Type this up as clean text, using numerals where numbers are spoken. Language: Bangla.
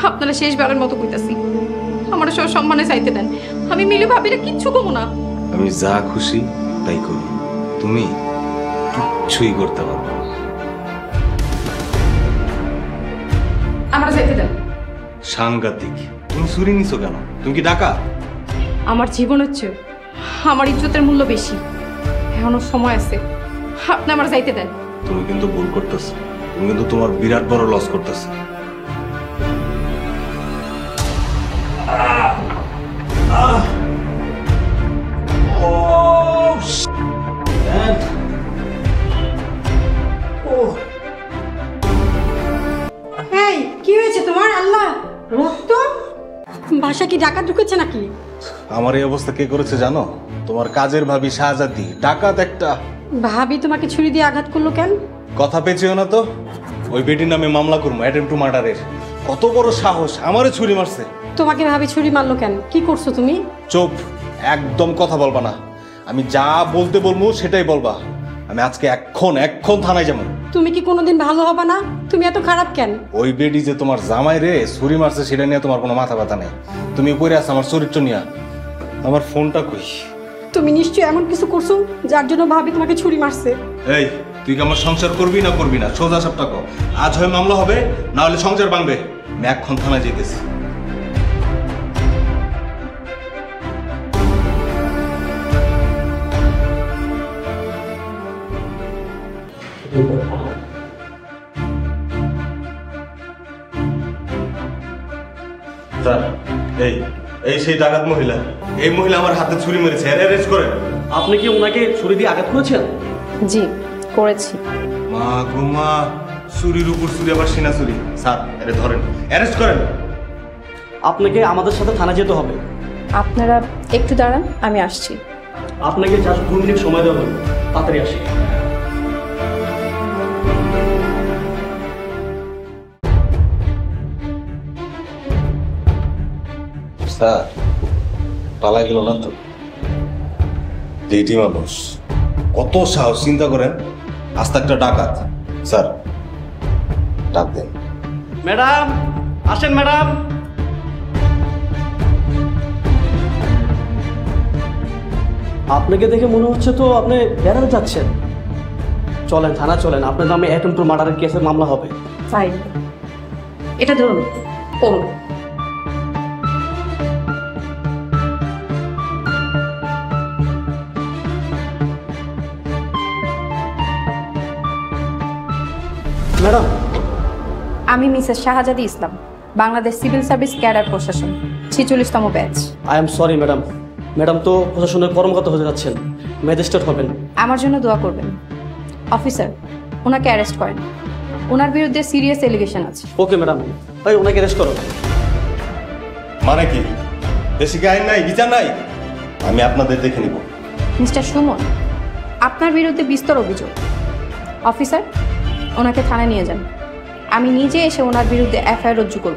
আপনারা শেষবারের মতো কইতাছি, আমার সব সম্মানে চাইতে দেন। আমি মিলি ভাবিরা কিচ্ছু কমু না। আমি যা খুশি তাই করব, তুমি কিচ্ছুই করতে পারবে না। আমরা চাইতে দেন। সাংঘাতিক, তুমি চুরি নিছো কেন? তুমি কি ডাকাত? আমার জীবন হচ্ছে, আমার ইজ্জতের মূল্য বেশি। এখনো সময় আছে, আপনি আমার চাইতে দেন। তুমি কিন্তু ভুল করতেছো, তুমি কিন্তু তোমার বিরাট বড় লস করতেছো। এই কি হয়েছে তোমার? আল্লাহ, রক্ত! বাসা কি ডাকাত ঢুকেছে নাকি? আমার এই অবস্থা কে করেছে জানো? তোমার কাজের ভাবি শাহজাদি, ডাকাত একটা। ভাবি তোমাকে ছুরি দিয়ে আঘাত করলো কেন? কথা পেয়েছিও না তো? ওই বেটির নামে মামলা করবো, অ্যাটেম্প টু মার্ডারের। কত বড় সাহস, আমারে ছুরি মারছে। তোমাকে ভাবি ছুরি মারলো কেন? কি করছো তুমি? চুপ, একদম কথা বলবা না। আমি যা বলতে বলবো সেটাই বলবা। আমি আজকে এক্ষণ থানায় যাবো। তুমি কি কোনোদিন ভালো হবে না? তুমি এত খারাপ কেন? ওই বেডি যে তোমার জামাই রে ছুরি মারছে সেটা নিয়ে তোমার কোনো মাথা ব্যথা নেই। তুমি পড়ে আছো আমার চরিত্র নিয়ে। আমার ফোনটা কই? তুমি নিশ্চয়ই এমন কিছু করছো যার জন্য ভাবি তোমাকে ছুরি মারছে। এই, তুই কি আমার সংসার করবি না করবি না? সোজা সাপটা কর। আজ হয় মামলা হবে, না হলে সংসার ভাঙবে। আমি এক্ষণ থানায় যেতেছি। স্যার, এই সেই ডাকাত মহিলা। এই মহিলা আমার হাতে ছুরি মেরেছে, অ্যারেস্ট করেন। আপনি কি ওনাকে ছুরি দিয়ে আঘাত করেছেন? জি করেছি। মা গো মা, ছুরির উপর ছুরি, আবার সিনা ছুরি। স্যার, এরে ধরেন, অ্যারেস্ট করেন। আপনাকে আমাদের সাথে থানা যেতে হবে। আপনারা একটু দাঁড়ান, আমি আসছি। আপনাকে জাস্ট 2 মিনিট সময় দেওয়া হবে, তাড়াতাড়ি আসি। স্যার, পালা গেল না তো? যেটি মানুষ, কত সাহস, চিন্তা করেন। আস্তে একটা ডাকাত। স্যার, ডাক দেন। ম্যাডাম আসেন, ম্যাডাম। আপনাকে দেখে মনে হচ্ছে তো আপনি বেড়াতে যাচ্ছেন। চলেন থানা চলেন, আপনার নামে অ্যাটেম্প টু মার্ডারের কেসে মামলা হবে। ফাইল এটা ধরুন, পড়ুন। ম্যাডাম, আমি Mrs Shahzadi Islam, Bangladesh civil service cadre প্রশাসন, 46তম batch. I am sorry madam. Madam তো প্রশাসনের কর্মকর্তা হতে যাচ্ছেন, ম্যাজিস্ট্রেট হবেন। আমার জন্য দোয়া করবেন। অফিসার, ওনাকে অ্যারেস্ট করেন। ওনার বিরুদ্ধে সিরিয়াস এলিগেশন আছে। ওকে ম্যাডাম, ভাই ওনাকে অ্যারেস্ট করো। মানে কি? দেশে কি আইন নাই, বিচার নাই? আমি আপনাদের দেখে নিব। মিস্টার সুমন, আপনার বিরুদ্ধে বিস্তর অভিযোগ। অফিসার, ওনাকে থানায় নিয়ে যান। আমি নিজে এসে ওনার বিরুদ্ধে এফআইআর রুজু করব।